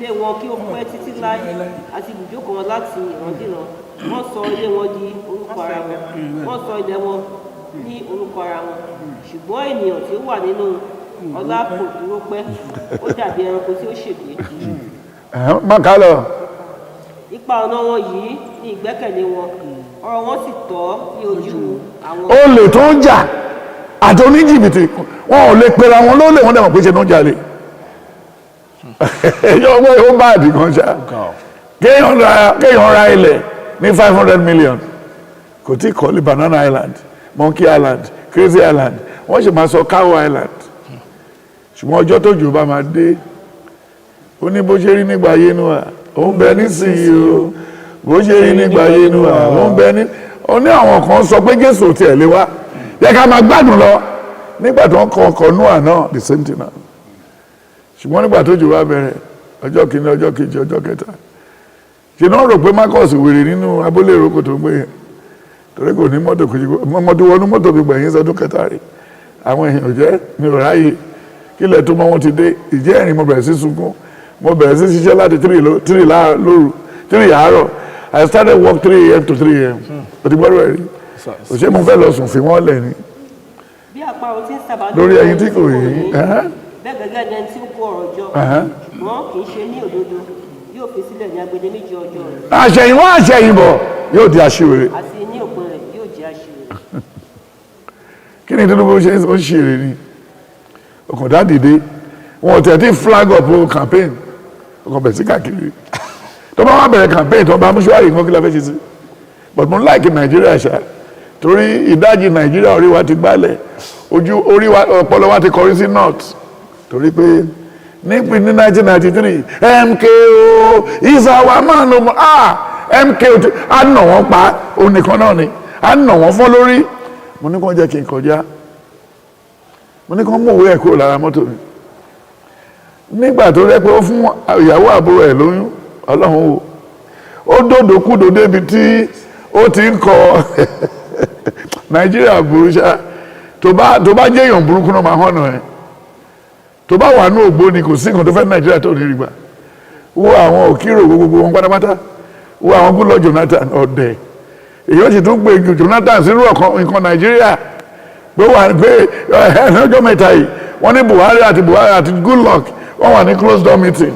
ilé wọn kí ó pẹ́ títí láì àti ibùjókòó wọn láti ìrandíran. Wọ́n sọ ilé wọn di orúkọ ara wọn. Wọ́n sọ ilẹ̀ wọn ní orúkọ ara wọn. Ṣùgbọ́n ènìyàn tí ó wà nínú ọlá kò dúró pẹ́. Ó dàbí ẹranko tí ó ṣègbé. Má ká lọ. Ipa ọ̀nà wọn yìí ní ìgbẹ́kẹ̀lé wọn. Ọ̀rọ̀ wọn sì tọ́ ní ojú àwọn. Olè tó ń jà àti oníjìbìtì wọn ò lè pera wọn lólè wọn dẹ̀mọ̀ pé ṣe tó ń jalè. Ẹ̀yọ́ ọgbọ́n yóò bá àdìgàn ṣá. Kéèyàn ra ilẹ̀ ní 500 million. Kò tí kọ́lé Banana Island, Monkey Island, Crazy Island, wọ́n sì máa sọ Cow Island. Ṣùgbọ́n ọjọ́ tó jù bá máa dé, ó ní bó ṣe rí nígbà ayé Nóà, ó ń bẹ nísìnyí o, bó ṣe rí nígbà ayé Nóà, ó ń bẹ ní. Ó ní àwọn kan sọ pé Jésù tiẹ̀ lé wá, yẹ ká máa gbádùn lọ. Nígbà tó ń kọ ọkọ̀ Nóà náà, the same thing náà. Ṣùgbọ́n nígbà tó jù wá bẹ̀rẹ̀, ọjọ́ kìíní, ọjọ́ kejì, ọjọ́ kẹta. Ṣé náà rò pé Marcus wèrè nínú abúlé ìrókò tó ń gbé yẹn? Torí kò ní mọ́tò kejì, mọ́tò wọnú mọ́tò fi gbẹ̀yìn sọdún kẹta rè. Àwọn èèyàn jẹ́ mi ò ráyè. Kílẹ̀ tó mọ́ wọn ti dé, ìjẹ́ ẹ̀rín mo bẹ̀rẹ̀ sí sunkún. Mo bẹ̀rẹ̀ sí ṣiṣẹ́ láti 3 lóru, 3 àárọ̀. I started work 3 a.m. to 3 a.m. O ti gbọ́dọ̀ rí. Òṣè mo fẹ́ lọ sùn fi wọ́n lẹ̀ ni. Bí àparò tí ń sábà Lórí ẹyin tí kò yí. Bẹ́ẹ̀ gẹ́gẹ́ ni ẹni tí ó kó ọ̀rọ̀ jọ. Wọ́n kì í ṣe ní òdodo. Yóò fi sílẹ̀ ní agbede méjì ọjọ́ rẹ̀. Àṣẹ̀yìnwá àṣẹ̀yìnbọ̀ yóò di aṣiwèrè. Àti ní òpin rẹ̀ yóò jẹ́ aṣiwèrè. Kí ni Tinubu ṣe ń ṣe èrè ni? Ọkàn dá dìde. Wọn ò tẹ̀ tí flag up campaign. Ọkàn bẹ̀rẹ̀ sí káàkiri. Tó bá wà bẹ̀rẹ̀ campaign tó bá mọ́ṣúárì nǹkan kí la fẹ́ ṣe sí. But mo like Nàìjíríà ṣá. Torí ìdajì Nàìjíríà orí wa ti gbálẹ̀. Orí wa ọpọlọ wa ti kọrí sí north. Torí pé ní 1993 MKO is our man o MKO a nà wọ́n pa onìkan náà ni a nà wọ́n fọ́ lórí. Mo ní kàn jẹ́ kí n kọjá. Mo ní kàn mú òwe ẹ̀ kúrò lára mọ́tò mi. Nígbà tó rẹ́ pé ó fún ìyàwó àbúrò ẹ̀ lóyún Ọlọ́run o ó dòdò kúdò débi tí ó ti ń kọ Nàìjíríà burú ṣá tó bá jẹ́ èèyàn burúkú náà máa hànà ẹ̀ tó bá wà ní ògbóni kò sí nǹkan tó fẹ́ Nàìjíríà tó rí gbà wo àwọn òkìrò gbogbo wọn pátápátá wo àwọn Goodluck Jonathan ọ̀dẹ̀ èèyàn sì tún gbé Jonathan sínú nǹkan Nàìjíríà pé wà pé ẹ̀ẹ́dọ́jọ́ mẹ́ta yìí wọ́n ní Buhari àti Goodluck wọ́n wà ní closed door meeting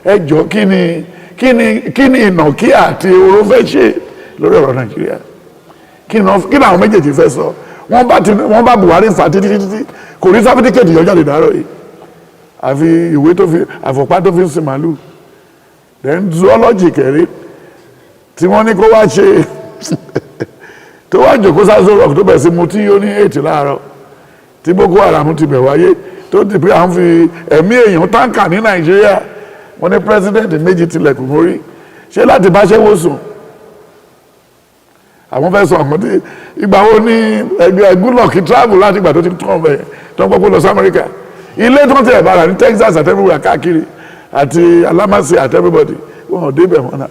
ẹ jọ kí ni ìnàkí àti oró fẹ́ ṣe lórí ọ̀rọ̀ Nàìjíríà kí ni àwọn méjèèjì fẹ́ sọ wọ́n bá Buhari fà títí kò rí sáfítíkẹ̀tì yọjọ́ lè dárọ̀ yìí àfi ìwé tó fi àfọ̀pá tó fi ń sin màálù then zoology kẹrí tí wọ́n ní kó wá ṣe tó wá jòkó sázo rock tó bẹ̀ sí mu tí ó ní 8 láàárọ̀ tí Boko Haram ti bẹ̀ wáyé tó ti pé à ń fi ẹ̀mí èèyàn táǹkà ní Nàìjíríà wọ́n ní pírẹsidẹ́ǹtì méjì tilẹ̀kùn mórí ṣé láti bá ṣẹ́wó sùn àwọn fẹ́ sọ àwọn tí ìgbà wo ní ẹgbẹ́ Goodluck travel láti ìgbà tó ti tún ọ̀bẹ tó ń gbọ́ pé lọ sí Amẹ́ríkà ilé tó ń tẹ̀ bára ní Texas àti everywhere káàkiri àti Alamasi àti everybody wọn ò débẹ̀ wọn náà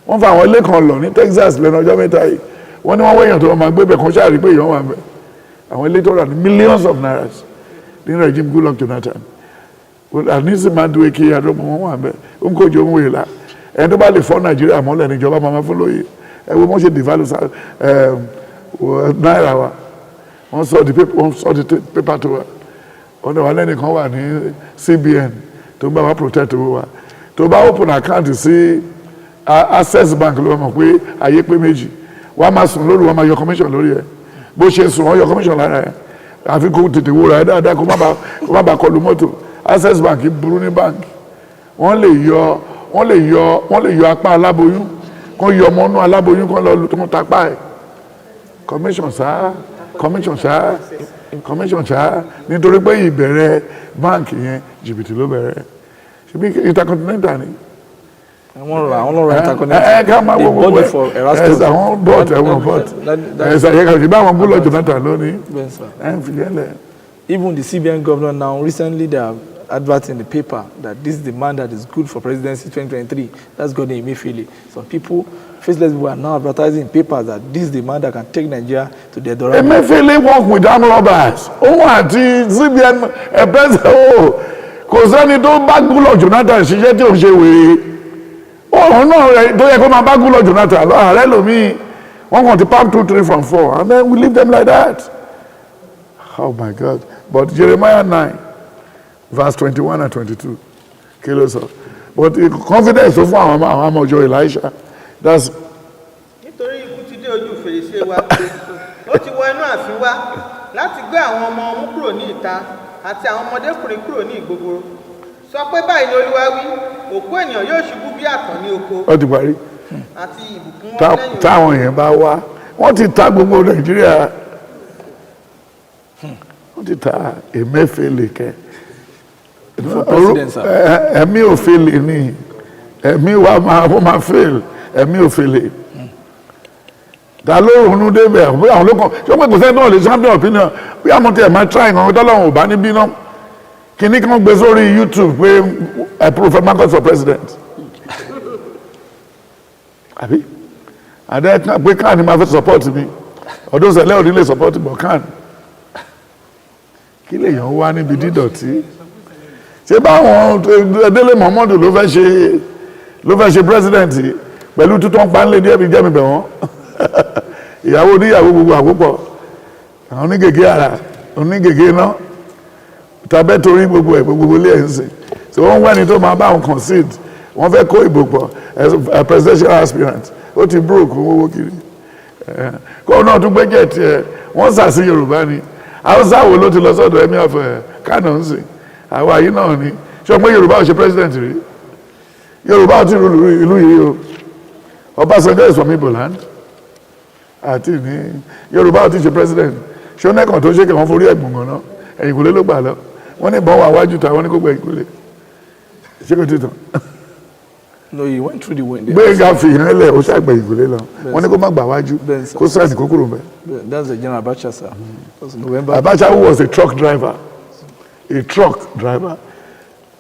wọ́n fa àwọn ilé kan lọ ní Texas lẹ́nu ọjọ́ mẹ́ta yìí wọ́n ní wọ́n wéyàn tó máa gbé bẹ̀ kan ṣáà rí pé èèyàn wà bẹ̀ àwọn ilé tó rà ní millions of naira ní regime Goodluck Jonathan àníṣe máa dúró kí adọ́gbọ̀n wọn wà bẹ̀ ó ń kojú ohun èèlà ẹni tó bá lè fọ́ Nàìjíríà mọ́lẹ̀ níjọba máa fún lóye ẹ wo wọ́n ṣe devalue náírà wa wọ́n sọ di paper tó wa wọ́n dẹ̀ wá lẹ́nìkan wà ní CBN tó ń bá wa protect owó wa tó bá open account sí Access Bank ló mọ̀ pé ayé pé méjì wọ́n á máa sùn lórí wọ́n máa yọ commission lórí ẹ̀ bó ṣe sùn wọ́n yọ commission lára ẹ̀ àfi kó tètè wúra ẹ̀ dáadáa kó má bàa kọlu mọ́tò Access Bank burú ní báńkì wọ́n lè yọ apá aláboyún kó yọ ọmọ inú aláboyún kan lọ tó ń tapá ẹ̀ commission ṣá nítorí pé ìbẹ̀rẹ̀ báńkì yẹn jìbìtì ló bẹ̀rẹ̀ ṣebí Intercontinental ni. àwọn lọ́rọ̀ Intercontinental ká máa wọ gbogbo ẹ̀ àwọn bọ́ọ̀t ṣàyẹ̀kọ̀ ìbá àwọn Goodluck Jonathan lónìí ẹ̀ ń fi yẹlẹ̀. Even the CBN governor now recently they have advert in the paper that this is the man that is good for presidency 2023. That's Godwin Emefiele. Some people, faceless people, are now advertising in papers that this is the man that can take Nigeria to the door. Emefiele work with armed robbers. Oh, àti CBN president kò sẹ́ni tó bá Goodluck Jonathan ṣiṣẹ́ tí ò ń ṣe wèrè òun náà rẹ̀ tó yẹ kó máa bá Goodluck Jonathan lọ ààrẹ lòmíì wọ́n kàn ti palm 2 3 from 4 and then we leave them like that. Oh my God. But Jeremiah 9 verse 21 and 22 kí ló sọ but the confidence tó fún àwọn ọmọ ọjọ́ Elisha that's. nítorí ikú ti dé ojú fèrèsé wa ó ti wọ inú ààfin wa láti gbé àwọn ọmọ ọmú kúrò ní ìta àti àwọn ọmọdékùnrin kúrò ní ìgboro sọ pé báyìí ni Olúwa wí òkú ènìyàn yóò ṣubú bí àtàn ní oko. ó ti parí. àti ìbùkún wọn lẹ́yìn táwọn èèyàn bá wá wọ́n ti ta gbogbo Nàìjíríà wọ́n ti ta Emefiele kẹ́ ẹ̀mí Ofele ni ẹ̀mí wa máa fail ẹ̀mí Ofele ta ló ronú débẹ̀ àwọn ló kàn ṣé pé kò sẹ́ni náà lè champion opinion bí àwọn tí ẹ̀ máa try nǹkan tọ́lọ́run ò bá níbí náà kíní kan gbé sórí YouTube pé I prefer Marcus for president àbí àdé pé kàn ní máa fẹ́ support mi ọdún sẹlẹ̀ òní lè support bọ̀ kàn kí lèèyàn wá níbi dídọ̀tí ṣé báwọn Délé Momodu ló fẹ́ ṣe president pẹ̀lú tuntun panlé díẹ̀ bí jẹ́mi bẹ̀ wọ́n ìyàwó oníyàwó gbogbo àkópọ̀ àwọn onígègé ara onígègé iná tàbẹ́ torí gbogbo ẹ̀ gbogbo ilé ẹ̀ ń sìn tí wọ́n ń wẹ́ni tó máa bá wọn concede wọ́n fẹ́ kó ìbò pọ̀ as presidential aspirant ó ti broke owó kiri kó náà tún gbé jẹ̀tì ẹ̀ wọ́n sà sí Yorùbá ni Haúsá wo ló ti lọ sọ́dọ̀ Emir of Kano ń sìn àwa yìí náà ni ṣé o pé Yorùbá ò ṣe president rí Yorùbá ò ti rú ìlú yìí o Ọbásanjọ́ is from Igbo land àti ní Yorùbá ò ti ṣe president ṣé ó nẹ́kàn tó ṣe kí wọ́n forí ẹ̀gbọ̀n gan náà ẹ̀yìnkùlé ló gbà lọ wọ́n ní bọ́n wà wájú ta wọ́n ní kó gbẹ ẹ̀yìnkùlé ṣé kò tí tán. No, he went through the window. gbẹ̀ngà fi hàn lẹ̀ ó ṣàgbẹ̀ ẹ̀yìnkùlé lọ wọ́n ní kó má gbà wájú kó sáàdì kó kúrò mẹ́. That's the General Abacha, sir. That's November. Abacha who was a truck driver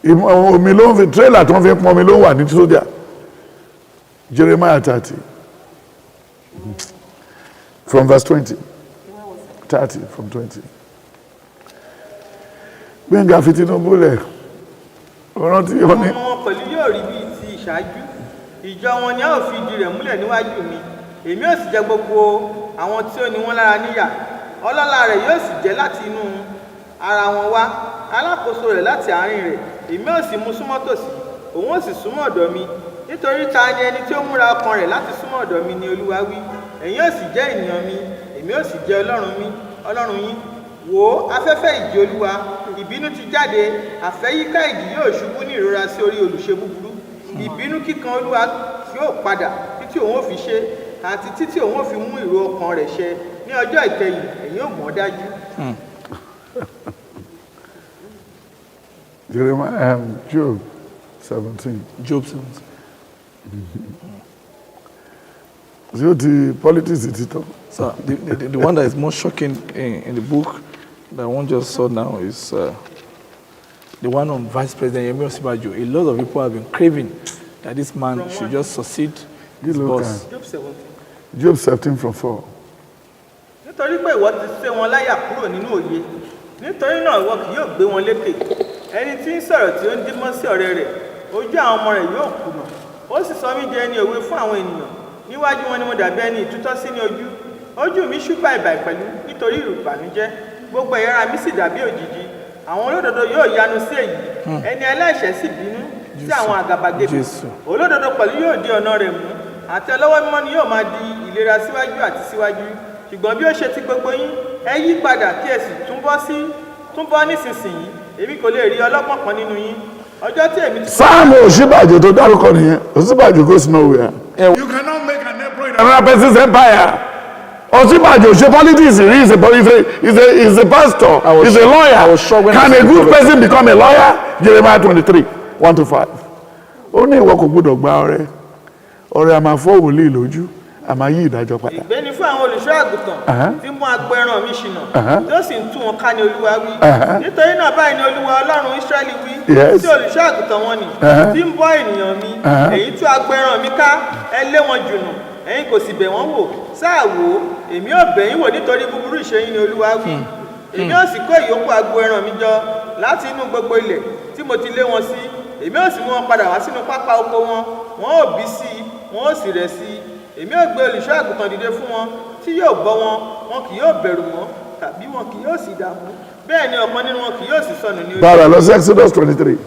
omi ló ń fi trailer tó ń fi pọn omi ló wà ní sójà Jeremiah 30 from verse 20 30 from 20 Gbẹ̀ngà fi Tinubu lẹ̀ ọ̀rọ̀ tí ó ní. ọmọ wọn pẹ̀lú yóò rí bíi ti ìṣáájú ìjọ wọn ni a ó fi ìdí rẹ̀ múlẹ̀ níwájú mi èmi ò sì jẹ gbogbo àwọn tí ó ní wọn lára níyà ọlọ́lá rẹ̀ yóò sì jẹ́ láti inú ara wọn wá alákòóso rẹ̀ láti àárín rẹ̀ èmi ò sì mú súnmọ́ tòsí òun ò sì súnmọ́ ọ̀dọ̀ mi nítorí ta ni ẹni tí ó múra ọkàn rẹ̀ láti súnmọ́ ọ̀dọ̀ mi ni Olúwa wí ẹ̀yin ò sì jẹ́ ènìyàn mi èmi ò sì jẹ́ Ọlọ́run yín wò ó afẹ́fẹ́ ìjì Olúwa ìbínú ti jáde àfẹ́yíká ìjì yóò ṣubú ní ìrora sí orí olùṣe búburú ìbínú kíkan Olúwa yóò padà títí òun ò fi ṣe àti títí òun ò fi mú ìró ọkàn rẹ̀ ṣẹ ní ọjọ́ ìkẹyìn ẹ̀yin ò mọ̀ dájú. Jeremiah, Job 17. Job 17. So the politics is it all. So the one that is most shocking in the book that one just saw now is the one on Vice President Yemi Osinbajo. A lot of people have been craving that this man should just succeed his boss. Job 17. Job 17 from 4. nítorí pé ìwọ ti ṣe wọn láyà kúrò nínú òye nítorí náà ìwọ kì yóò gbé wọn lékè ẹni tí ń sọ̀rọ̀ tí ó ń dímọ́ sí ọ̀rẹ́ rẹ̀ ojú àwọn ọmọ rẹ̀ yóò kùnà ó sì sọ mí di ẹni òwe fún àwọn ènìyàn níwájú wọn ni mo dàbí ẹni ìtútọ́ sí ní ojú mi ṣú bàìbàì pẹ̀lú nítorí ìbànújẹ́ gbogbo ẹ̀yà ara mi sì dàbí òjìji àwọn olódodo yóò yanu sí èyí ẹni ẹlẹ́ṣẹ̀ sì bínú sí àwọn àgàbàgebè olódodo pẹ̀lú yóò di ọ̀nà rẹ̀ mú àti ọlọ́wọ́ mímọ́ ni yóò máa di ìlera síwájú àti síwájú ṣùgbọ́n bí ó ṣe ti gbogbo yín ẹ yí padà kí ẹ sì tún bọ́ nísinsìnyí èmi kò lè rí ọlọ́gbọ́n kan nínú yín ọjọ́ tí èmi ti. Sáàmù Òṣìbàjò tó dárúkọ nìyẹn Òṣìbàjò goes nowhere. You cannot make an employee in another person's empire. Òṣìbàjò ṣe politics rí is a pastor is a lawyer. Can a good person become a lawyer? Jeremiah 23 1-5. Ó ní ìwọ kò gbọdọ̀ gba ọrẹ a máa fọ́ wòlíì lójú a máa yí ìdájọ́ padà. ìgbéni fún àwọn olùṣọ́ àgùntàn tí mú agbo ẹran mi ṣìnà tí ó sì ń tú wọn ká ní Olúwa wí nítorí náà báyìí ni Olúwa Ọlọ́run Ísírẹ́lì wí sí olùṣọ́ àgùntàn wọn nì tí ń bọ́ ènìyàn mi èyí tú agbo ẹran mi ká ẹ lé wọn jùnù ẹ̀yin kò sì bẹ̀ wọ́n wò sáà wò ó èmi ò bẹ̀ yín wò nítorí búburú ìṣe yín ni Olúwa wí èmi ò sì kó ìyókù agbo ẹran mi jọ láti inú gbogbo ilẹ̀ tí mo ti lé wọn sí, èmi ò sì mú wọn padà wá sínú pápá oko wọn, wọn ò bí sí i, wọn ò sì rẹ̀ sí i. Èmi ò gbé olùṣọ́ àgùntàn dìde fún wọn tí yóò bọ́ wọn, wọn kì yóò bẹ̀rù mọ́ tàbí wọn kì yóò sì dààmú. Bẹ́ẹ̀ ni ọ̀kan nínú wọn kì yóò sì sọnù ní ojú. Bára lọ sí Exodus 23.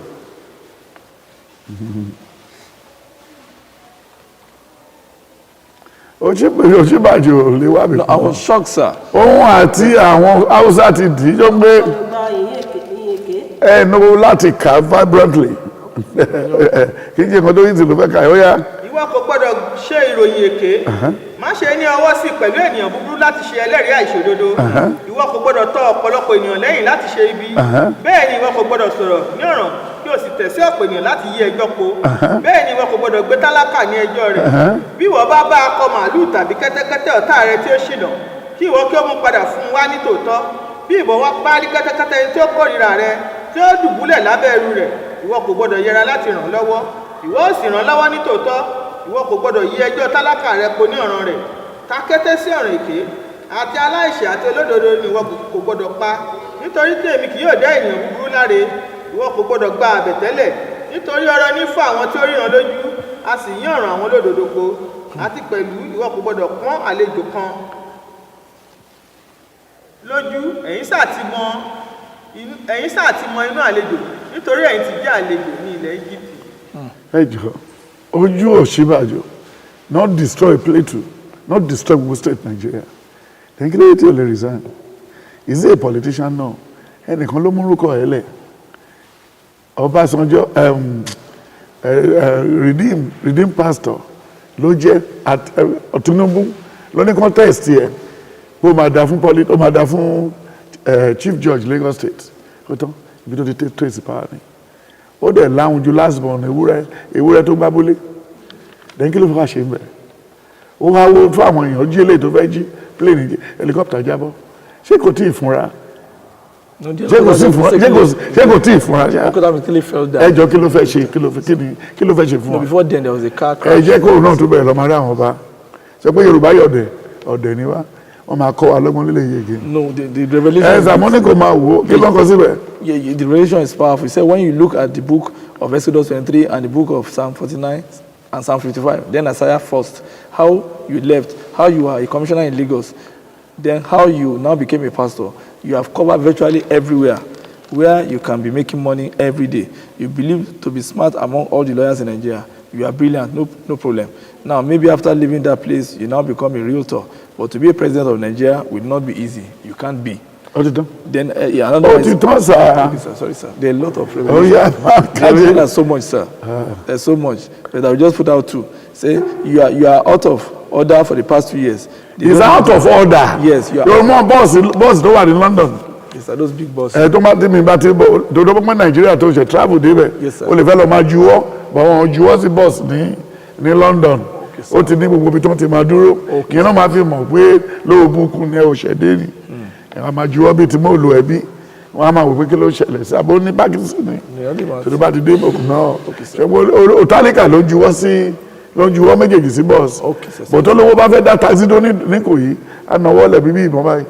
Òṣìbàjò lè wá mi. No, I was shocked, sir. Òun àti àwọn Hausa ti dì í jọ pé gba ìyìn èké ẹnu láti kà vibrantly. Kì í ṣe nǹkan tó yìí ti lò fẹ́ kà ó yá. Ìwọ kò gbọdọ̀ ṣe ìròyìn èké. Má ṣe ní ọwọ́ sí pẹ̀lú ènìyàn búburú láti ṣe ẹlẹ́rìí àìṣòdodo. Ìwọ kò gbọdọ̀ tọ ọ̀pọ̀lọpọ̀ ènìyàn lẹ́yìn láti ṣe ibi. Bẹ́ẹ̀ ni ìwọ kò gbọdọ̀ sọ̀rọ̀ ní ọ̀ràn kí o sì tẹ̀ sí ọ̀pọ̀ ènìyàn láti yí ẹjọ́ po. Bẹ́ẹ̀ ni ìwọ kò gbọdọ̀ gbé tálákà ní ẹjọ́ rẹ̀. Bí ìwọ bá bá akọ màálù tàbí kẹ́tẹ́kẹ́tẹ́ ọ̀tá rẹ tí ó ṣìnà, kí ìwọ kí ó mú padà fún un wá ní tòótọ́. Bí ìwọ wá bá rí kẹ́tẹ́kẹ́tẹ́ tí ó kórìíra rẹ tí ó dùbúlẹ̀ lábẹ́ ẹrù rẹ̀, ìwọ kò gbọdọ̀ yẹra láti ràn lọ́wọ́. Ìwọ ó sì ràn lọ́wọ́ ní tòótọ́. Ìwọ kò gbọdọ̀ yí ẹjọ́ tálákà rẹ po ní ọ̀ràn rẹ̀. Ta kété sí ọ̀ràn èké àti aláìṣẹ̀ àti olódodo ni ìwọ kò gbọdọ̀ pa, nítorí tí èmi kì yóò dá ènìyàn búburú láre. Ìwọ kò gbọdọ̀ gba àbẹ̀tẹ́lẹ̀, nítorí ọ̀rọ̀ ní fún àwọn tí ó ríran lójú, a sì yín ọ̀ràn àwọn olódodo po. Àti pẹ̀lú ìwọ kò gbọdọ̀ pọ́n àlejò kan lójú. Ẹ̀yin sáà ti mọ inú àlejò, nítorí ẹ̀yin ti jẹ́ àlejò ní ilẹ̀ Íjíbítì. Ẹ jọ̀ọ́, ojú Òṣìbàjò, not destroy Plateau, not destroy Ogun State, Nigeria. Then kí ló yẹ tí o lè resign? Is he a politician now? Ẹnìkan ló múrúkọ ẹ lẹ̀. Ọbásanjọ́ redeem pastor ló jẹ́ Tinubu ló ní contest yẹ kó máa dá fún Chief Judge Lagos State. Ó tán ibi tó ti trace power ni. Ó dẹ̀ láwọn ju last born ewúrẹ́ tó gbábólé. Then kí ló fẹ́ wá ṣe ń bẹ̀? Ó wá wo fún àwọn èèyàn jí eléyìí tó fẹ́ jí plane helicopter jábọ́. Ṣé kò tí ì fúnra? Ṣé kò tí ì fúnra? Ẹjọ́ kí ló fẹ́ ṣe? Kí ló fẹ́ ṣe fún wa? Before then there was a car crash. Ẹ jẹ́ kó náà tó bẹ̀rẹ̀ lọ máa rí àwọn ọba. Ṣé pé Yorùbá ọ̀dẹ̀ ni wá? Wọ́n máa kọ́ wa lọ́gbọ́n lílé yìí again. No, the revelation. Ẹ ṣàmúní kò máa wò ó. Kí ló ń kọ síbẹ̀? Yeah, the revelation is powerful. He said when you look at the book of Exodus 23 and the book of Psalm 49 and Psalm 55, then Isaiah first, how you left, how you are a commissioner in Lagos, then how you now became a pastor. You have covered virtually everywhere where you can be making money every day. You believe to be smart among all the lawyers in Nigeria. You are brilliant, no problem. Now, maybe after leaving that place, you now become a realtor. But to be a president of Nigeria will not be easy. You can't be. Then, yeah, another one is, okay, sir, sorry, sir. There are a lot of revelations. There's so much, sir. There's so much. But I will just put out two. Say, you are out of order for the past 2 years. He's out of order. Yes, you are. You're more boss tó wà ní London. Yes, sir, those big bosses. Tó máa tí mi bá ti bọ̀ tó dọ́gbọ́n Nàìjíríà tó ṣe travel débẹ̀. Yes, sir. O lè fẹ́ lọ máa juwọ́ bọ̀ wọ́n juwọ́ sí boss ní London. Ó ti ní gbogbo ibi tí wọ́n ti máa dúró. Kì í náà máa fi mọ̀ pé lóòbùkún ni ẹ ò ṣẹ̀dé ni. Ẹ máa juwọ́ bíi tí mo lò ẹbí. Wọ́n á máa wò pé kí ló ṣẹlẹ̀ sí abó ní Parkinson ni. Tó bá ti dé ìbòkun náà. Ṣé Òtálíkà ló juwọ́ sí juwọ́ méjèèjì sí boss. Bọ̀ tó lówó bá fẹ́ dá taxi tó ní Ìkòyí á náwó lẹ̀ bíbí ìbọn báyìí.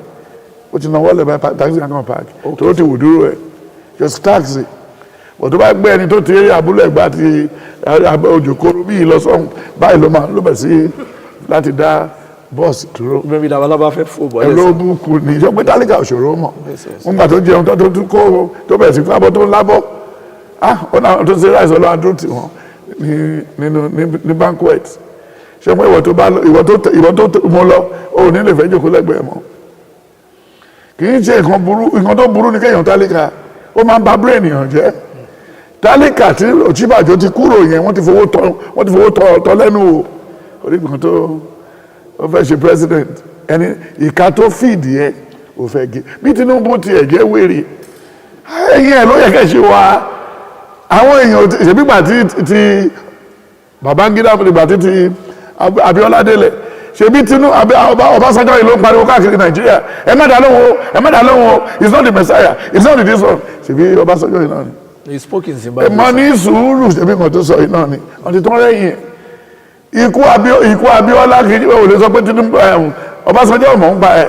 Ó ti náwó lẹ̀ báyìí taxi kan park. Tó ti wò dúró ẹ̀ just taxi. Bọ̀ tó bá gbé ẹni tó ti rí abúlé ẹ̀gbá ti òjòkóró bí ìlọsọ̀hún báyìí ló bẹ̀ sí láti dá bọ́ọ̀sì dúró. Maybe Labalábá fẹ́ fò bọ́. Ẹ̀rọ búkú ni ìjọba Tálíkà òṣòro mọ̀. Wọ́n gbà tó jẹun tó bẹ̀rẹ̀ sí fábọ́ tó ń lábọ́. Ó náà tó ṣe ráìsì ọlọ́wà dúró tì wọ́n ní banquet. Ṣé pé ìwọ tó mú lọ ó ní lè fẹ́ jókòó lẹ́gbẹ̀ẹ́ mọ́. Kì í ṣe nǹkan tó burú ní kéèyàn Tálíkà. Ó máa ń ba brain èèyàn jẹ́. Tálíkà tí Òṣìbàjò ti kúrò yẹn wọ́n ti fowó tọ́ lẹ́nu o. Orí nǹkan tó ó fẹ́ ṣe president ẹni ìka tó fìdí ẹ ò fẹ́ gé bí Tinubu ti ẹ̀jẹ̀ wèrè ẹ̀yìn ẹ̀ ló yẹ kẹ́ ṣe wá àwọn èèyàn ṣèbígbà tí Babangida ìgbà tí Abiola délẹ̀ ṣebí Tinubu Ọbásanjọ́ yìí ló ń pariwo káàkiri Nàìjíríà ẹ má dá lóhùn o it's not the Messiah it's not the this one ṣebí Ọbásanjọ́ yìí náà ni. He spoke in Zimbabwe. ẹ mọ ní sùúrù ṣebí nǹkan tó sọ yìí náà ni ọtí tó ń rẹ́yìn ikú Abíọ́lá kìí ò lè sọ pé Tinubu Ọbásanjọ́ ọmọ ń pa ẹ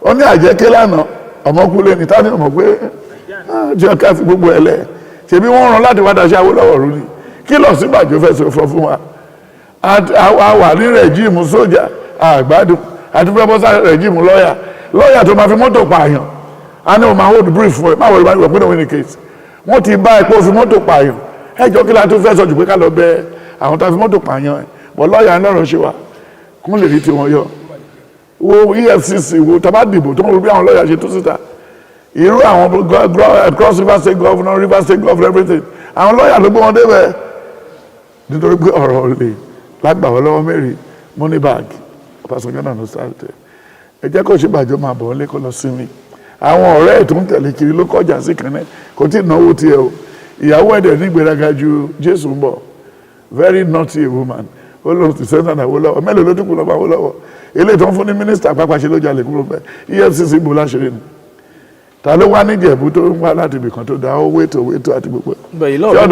ó ní àjẹké lánàá ọmọkúlé ní tání ọmọ pé jẹ́ ká fi gbogbo ẹ lẹ̀ ṣebí wọ́n rán láti wá daṣẹ́ Awólọ́wọ̀ rú ni kí lọ sí Ìbàjọ́ fẹ́ sọ fún wa a wà ní rẹ̀jíìmù sójà àgbàdùn àti pẹ́pọ́sá rẹ̀jíìmù lọ́ọ̀yà tó máa fi mọ́tò pààyàn a ní o máa hold brief fún ẹ má wọlé báyìí wọ́n ní case wọ́n ti bá epo fi mọ́tò pààyàn ẹjọ́ kí la tó fẹ́ sọ jù pé ká lọ bẹ àwọn tó fi mọ́tò pààyàn ẹ̀ bọ́ lọ́ọ̀yà ńlọrọ̀ ṣe wa kún lè rí tiwọn yọ wo EFCC wo tàbá dìbò tó ń rú bí àwọn lọ́ọ̀yà ṣe tó síta irú àwọn cross river state governor river state governor everything àwọn lọ́ọ̀yà ló gbé wọn débẹ̀ nítorí pé ọ̀rọ̀ lè lágbàwọ́ lọ́wọ́ mẹ́rin money bag Ọbásanjọ́ náà ló sáré tẹ̀ ẹ jẹ́ kó Ọ̀ṣínbàjò máa bọ̀ ọ́lé kó lọ sí mi àwọn ọ̀rẹ́ ẹ̀ tó ń tẹ̀lé kiri ló kọjá sí kan náà kò tí ì náwó tiẹ̀ o ìyàwó ẹ̀dẹ̀ ní ìgbéraga ju Jésù ń bọ̀ very naughty woman ó lóun ti sẹ́ńtà náà Awólọ́wọ̀ mélòó ló dúkùú lọ́wọ́ Awólọ́wọ̀ eléyìí tó ń fún ní mínísítà pápá ṣe ló jalè kúrò bẹ́ẹ̀ EFCC bò láṣìírí ni ta ló wá ní Ìjẹ̀bú tó ń wá láti ibì kan tó dá ó wéètò àti gbogbo But a lot of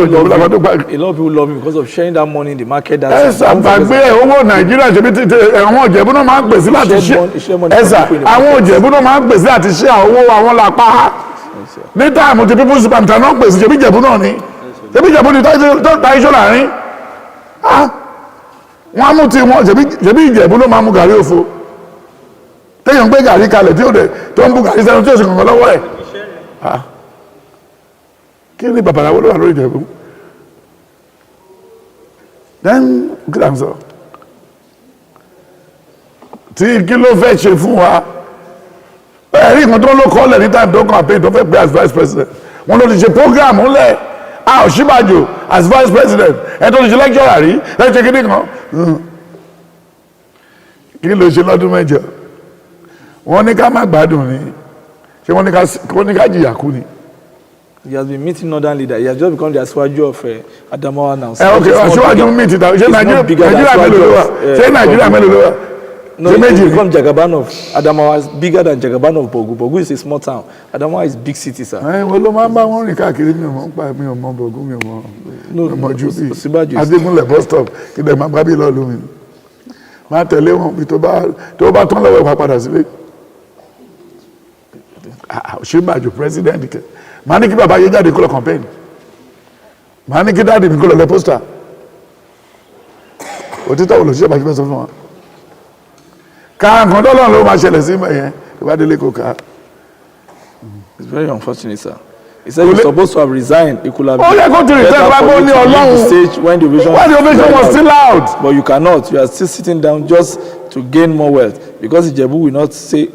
people love him because of sharing that money in the market. Ẹ̀sà gbàgbé owó Nàìjíríà ṣe bí títẹ àwọn Ìjẹ̀bú náà máa ń pèsè láti ṣe ẹ̀sà àwọn Ìjẹ̀bú náà máa ń pèsè láti ṣe owó àwọn làpá ní táàmù ti People's Bank náà pèsè ṣe bí Ìjẹ̀bú náà ni ṣe bí Ìjẹ̀bú ni tó ta iṣọ́ láàrin wọ́n á mú ti wọn ṣe bí Ìjẹ̀bú ló máa mú gàrí òfo téèyàn gbé gàrí kalẹ̀ tí ó dẹ̀ tó ń bú gàrí sẹ́nu tí ó sì kàn lọ́wọ́ ẹ̀ kí ni bàbá àwọn olówó lórí Ìjẹ̀bú then kí là ń sọ tí kí ló fẹ́ ṣe fún wa ẹ̀rí nǹkan tó ló kọ́ lẹ̀ ní time tó kàn àpé tó fẹ́ pé as vice president wọn ló ti ṣe program ńlẹ̀ Ọ̀ṣínbàjò as vice president ẹ̀ tó ti ṣe lecturer rí lẹ́ṣẹ̀ kí ni kan kí ló ṣe lọ́dún mẹ́jọ wọ́n ní ká má gbádùn ni ṣé wọ́n ní ká jìyà kú ni. He has been meeting northern leader. He has just become the Asiwaju of Adamawa now. Okay, Asiwaju meet it. Ṣé Nàìjíríà mélòó ló wà? Ṣé Nàìjíríà mélòó ló wà? No, he has become Jagaban of Adamawa. Is bigger than Jagaban of Bogu. Bogu is a small town. Adamawa is big city, sir. Wọ́n ló máa ń bá wọn rìn káàkiri mi ò mọ̀ nípa mi ò mọ̀ Bogu mi ò mọ̀ Jubi. Adégúnlẹ̀ bus stop kí lè máa gbá bí lọ́ọ̀lù mi. Máa tẹ̀lé wọn bí tó bá tán lọ́wọ́ ìwà padà sílé. Ọ̀ṣínbàjò president kẹ màá ní kí bàbá yé jáde kó lọ campaign màá ní kí dáàdì mi kó lọ lẹ pósítà òtítọ́ wò lọ sí ìbàjẹ́ sọ fún wa ká nǹkan tó lọ́nà ló máa ṣẹlẹ̀ sí ẹ̀yẹn tó bá délé kó ká. It's very unfortunate, sir. He said he's supposed to have resigned. He could have. Oh, yeah, go to resign. When the ovation was still out. But you cannot. You are still sitting down just to gain more wealth because Ijebu will not say.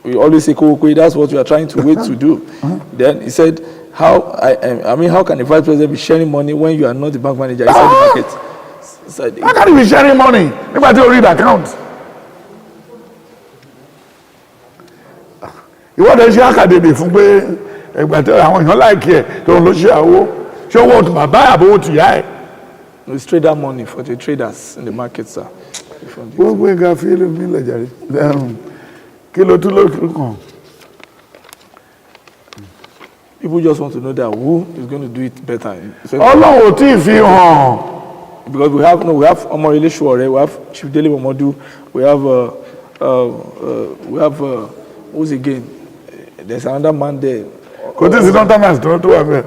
We always say, "Kowokwe." That's what we are trying to wait to do. Then he said, "How? I mean, how can a vice president be sharing money when you are not the bank manager inside the market?" How can you be sharing money? Nobody will read account. Ìwọ́de ṣe àkàdédè fún pé ẹgbà tí àwọn èèyàn láìkí ẹ̀ tó ń lọ ṣe àwọ̀ ṣé owó tó bàbá àbówó ti yá ẹ̀. We trade that money for the traders in the market, sir. Gbogbo nǹkan fi lè mí lẹ̀ jàre. Kí ló tún lókè kan? People just want to know that who is going to do it better. Ọlọ́run ò tí ì fi hàn. Because we have Omorele Shuore, we have Chief Dele Momodu, we have who's again? There's another man there. Kò tí ì sí nọ́tàmás tó wà bẹ́ẹ̀.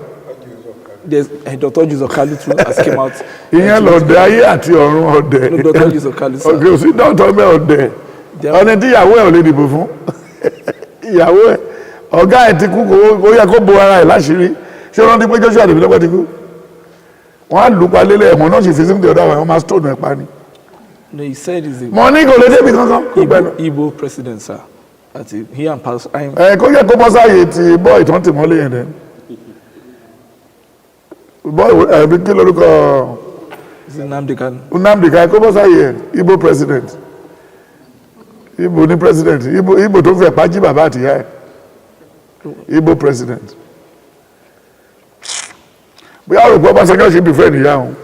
There's Dr. Juzo Kalutu has came out. Ìyẹn lọ̀dẹ ayé àti ọ̀run ọ̀dẹ. No, Dr. Juzo Kalutu. Òkè òsì dọ́tọ̀ bẹ́ẹ̀ ọ̀dẹ. Ọ̀nà tí ìyàwó ẹ̀ ò lè dìbò fún. Ìyàwó ẹ̀ ọ̀gá ẹ̀ ti kú kó yẹ kó bo ara ẹ̀ láṣìírí. Ṣé wọ́n ti pé Joshua àdìbò lọ́pọ̀ ti kú? Wọ́n á lù pa lélẹ̀ ẹ̀mọ́ náà sì fi sí ní ọ̀dọ̀ àwọn ọmọ stone ẹ̀ pa ni. No, he said he's a. Mo ní kò lè débi kankan. Igbo president, sir. He and Pastor. Kó yẹ kó bọ́ sáyé ti bọ́ ìtàn tì mọ́lé yẹn dẹ́. Bọ́ kí lórúkọ. Nnamdi Kanu. Nnamdi Kanu kó bọ́ sáyé Igbo president. Igbo ní president. Igbo tó fẹ́ pàjí bàbá àtìyá ẹ̀. Igbo president. Bóyá òrùkọ́ Ọbásanjọ́ ṣe bí fẹ́ nìyá òun.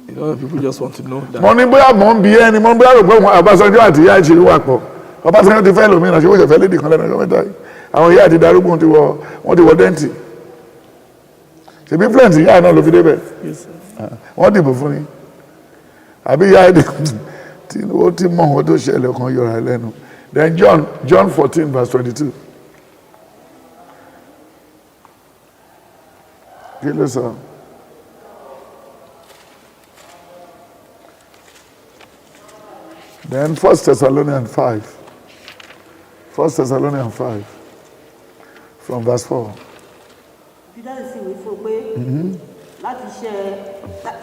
A lot of people just want to know that. Mo ní bóyá mò ń bi ẹni mo ń bóyá òrùkọ́ Ọbásanjọ́ àtìyá ẹ̀ ṣe wà pọ̀. Ọbásanjọ́ ti fẹ́ lómìnira ṣé wọ́n ṣe fẹ́ lédì kan lẹ́nu ọjọ́ mẹ́ta yìí. Àwọn ìyá àti darúgbó wọ́n ti wọ dẹ́ǹtì. Ṣèbí influence ìyá náà ló fi débẹ̀. Wọ́n dìbò fún ni. Àbí ìyá ẹ̀ tí ó ti mọ ohun tó ṣẹlẹ̀ kan yọra lẹ́nu. Then John 14 verse 22. kí ló sọ. Then 1 Thessalonians 5. 1 Thessalonians 5 from verse 4. Peter sì wí fún pé láti ṣe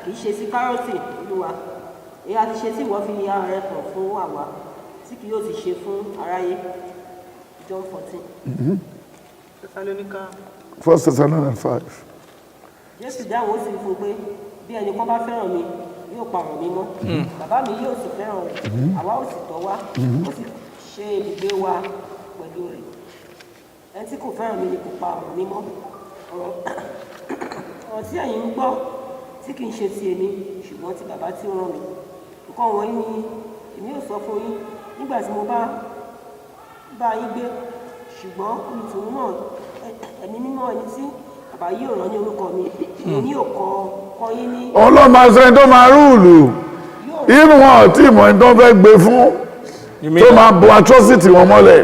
kì í ṣe sí kárọ̀tì Olúwa èyí àti ṣe tí ìwọ fi ara rẹ kàn fún àwa tí kì yóò sì ṣe fún aráyé. John 14. Thessalonica. 1 Thessalonians 5. Jésù dáhùn ó sì fún pé bí ẹnìkan bá fẹ́ràn mi yóò pa ọ̀rọ̀ mi mọ́ bàbá mi yóò sì fẹ́ràn rẹ̀ àwa ó sì tọ́ wá ó sì ṣe ibùgbé wa pẹ̀lú rẹ̀ ẹni tí kò fẹ́ràn mi ni kò pa ọ̀rọ̀ mi mọ́ ọ̀rọ̀ tí ẹ̀yin ń gbọ́ tí kì í ṣe ti èmi ṣùgbọ́n ti bàbá tí ó rán mi nǹkan wọ̀nyí ni èmi ò sọ fún yín nígbà tí mo bá yín gbé ṣùgbọ́n olùtùnú náà ẹ̀mí mímọ́ ẹni tí bàbá yóò rán ní orúkọ mi èmi ní òkọ kọ́ yín ní. ọlọ́mọ asẹ́ni tó máa rúùlù irú wọn ò tí ìmọ̀ ẹni tó fẹ́ gbé fún tó máa bo atrocity wọn mọ́lẹ̀.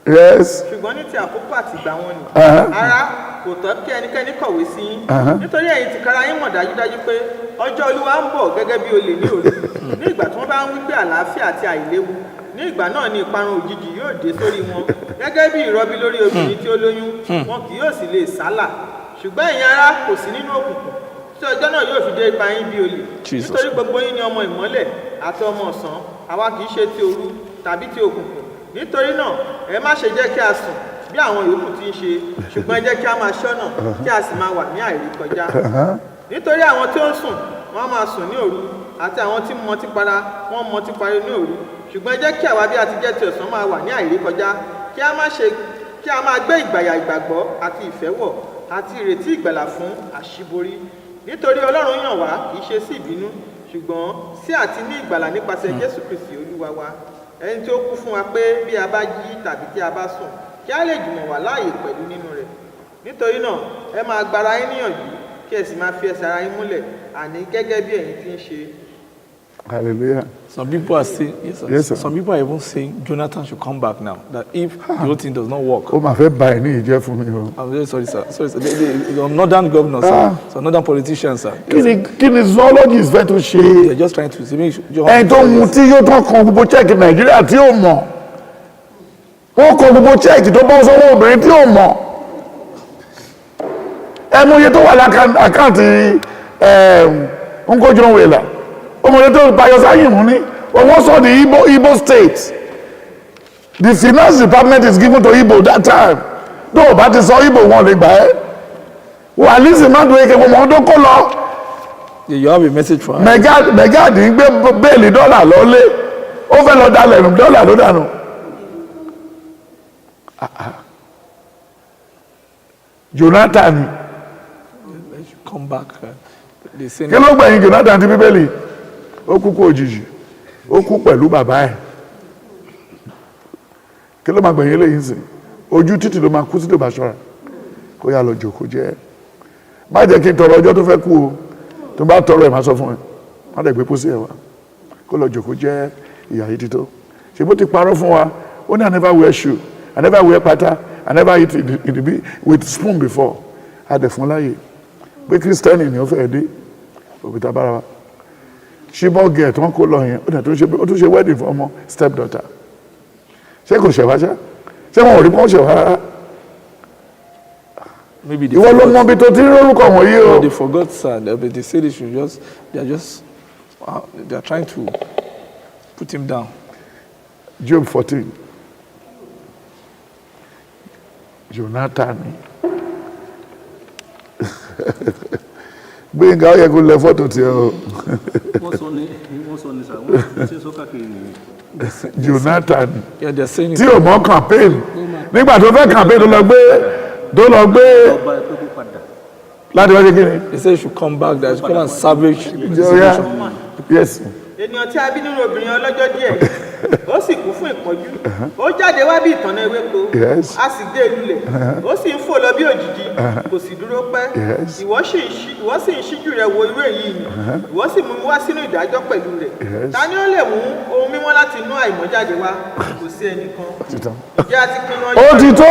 Yes. Ṣùgbọ́n ní ti àkókò àti ìgbà wọn ni ará kò tọ́ kí ẹnikẹ́ni kọ̀wé sí yín nítorí ẹ̀yin tìkára yín mọ̀ dájúdájú pé ọjọ́ Olúwa ń bọ̀ gẹ́gẹ́ bí olè ní òru ní ìgbà tí wọ́n bá ń wí pé àlàáfíà àti àìléwu ní ìgbà náà ni ìparun òjijì yóò dé sórí wọn gẹ́gẹ́ bí ìrọbí lórí obìnrin tí ó lóyún wọn kì yóò sì lè sálà ṣùgbọ́n ẹ̀yin ará kò sí nínú òkùnkùn tí ọjọ́ náà yóò fi dé ipa yín bí olè nítorí gbogbo yín ni ọmọ ìmọ́lẹ̀ àti ọmọ ọ̀sán àwa kì í ṣe ti òru tàbí ti òkùnkùn nítorí náà ẹ má ṣe jẹ́ kí a sùn bí àwọn yòókù ti ń ṣe ṣùgbọ́n ẹ jẹ́ kí a máa ṣọ́nà kí a sì máa wà ní àìrékọjá nítorí àwọn tí ó ń sùn wọ́n máa sùn ní òru àti àwọn tí mọtí para wọ́n mọtí parí ní òru ṣùgbọ́n ẹ jẹ́ kí àwa bí a ti jẹ́ ti ọ̀sán máa wà ní àìrékọjá kí a máa gbé ìgbàyà ìgbàgbọ́ àti ìfẹ́ wọ̀ àti ìrètí ìgbàlà fún àṣíborí nítorí Ọlọ́run yàn wá kì í ṣe sí ìbínú ṣùgbọ́n sí àti ní ìgbàlà nípasẹ̀ Jésù Kristi Olúwa wa ẹni tí ó kú fún wa pé bí a bá jí tàbí tí a bá sùn kí a lè jùmọ̀ wà láàyè pẹ̀lú nínú rẹ̀ nítorí náà ẹ máa gbára yín níyànjú kí ẹ sì máa fi ẹsẹ̀ ara yín múlẹ̀ àní gẹ́gẹ́ bí ẹ̀yin ti ń ṣe. Hallelujah. Some people are saying, yes, sir. Some people are even saying Jonathan should come back now. That if the whole thing does not work. ó máa fẹ́ ba ẹ̀ ní ìjẹ́ fún mi o. I'm very sorry, sir. Sorry, sir. The northern governors, sir. Some northern politicians, sir. kí ni zoologist fẹ́ tó ṣe. They're just trying to say, ẹni tó mu tí yóò tán kan gbogbo check Nàìjíríà tí ó mọ̀ wọ́n kan gbogbo check tó bọ́ sọ́wọ́ obìnrin tí ó mọ̀ ẹ mú iye tó wà lákàntì Nkojo Wela ọmọdé tó payọ sáyìn mú ní wọ́n sọ the Igbo state the finance department is given to Igbo that time tó o bá ti sọ Igbo wọn lè gbà ẹ́ wà lísì má dùn èké gbọmọ ọdún kó lọ. You have a message for her. Megadi ń gbé bẹ́ẹ̀lì dọ́là lọ́lé ó fẹ́ lọ dalẹ̀ nù dọ́là ló dànù. Jonathan Come back. Kí ló gbẹ̀yìn Jonathan ti Bíbélì? Ó kú kú òjijì. Ó kú pẹ̀lú bàbá ẹ̀. Kí ló máa gbẹ̀yìn eléyìí sìn? Ojú títì ló máa kú sí tó bá ṣọ́ra. Kó yá lọ jòkó jẹ́. Má jẹ́ kí n tọrọ ọjọ́ tó fẹ́ kú o. Tó bá tọrọ ẹ̀ máa sọ fún ẹ. Má dẹ̀ gbé pósí ẹ̀ wá. Kó lọ jòkó jẹ́ ìyà yìí ti tó. Ṣé bó ti parọ́ fún wa? Ó ní I never wear shoe. I never wear pata. I never eat with spoon before. A dẹ̀ fún láyè. Pé Kírísítẹ́nì ni ó fẹ́ dé. Òbítà bára wa. Ṣíbọ̀ gẹ̀ tó ń kó lọ yẹn. Ó tún ṣe wedding fún ọmọ step daughter. Ṣé kò ṣẹ̀wá ṣá? Ṣé wọn ò rí pọ́n ṣẹ̀wá rárá? Maybe they ìwọ ló mọ bí tó ti rí orúkọ wọ̀nyí o. they forgot, sir. They say they are trying to put him down. Job 14. Jonathan. Gbẹ̀ngà ó yẹ kó lẹ fọ́tò tí o. Wọ́n sọ ní sà, wọ́n ṣe sọ káàkiri nìyẹn. Jonathan. Yeah, they're saying tí o mọ campaign nígbà tó fẹ́ campaign tó lọ gbé Ọba ẹgbẹ́ kó padà. láti wá ṣe kí ni. they say he should come back. That he should come and salvage the situation. Yes. Ènìyàn tí a bí nínú obìnrin ọlọ́jọ́ díẹ̀ ó sì kú fún ìpọ́njú ó jáde wá bí ìtànná ewéko Yes. a sì dé lulẹ̀ ó sì ń fò lọ bí òjìji kò sì dúró pẹ́ Yes. ìwọ sì ń ṣíjú rẹ wo irú èyí ni ìwọ sì mú mi wá sínú ìdájọ́ pẹ̀lú rẹ̀ Yes. ta ni ó lè mú ohun mímọ́ láti inú àìmọ́ jáde wá kò sí ẹnìkan Títàn. ìjẹ́ àti pinnu Ó ti tó.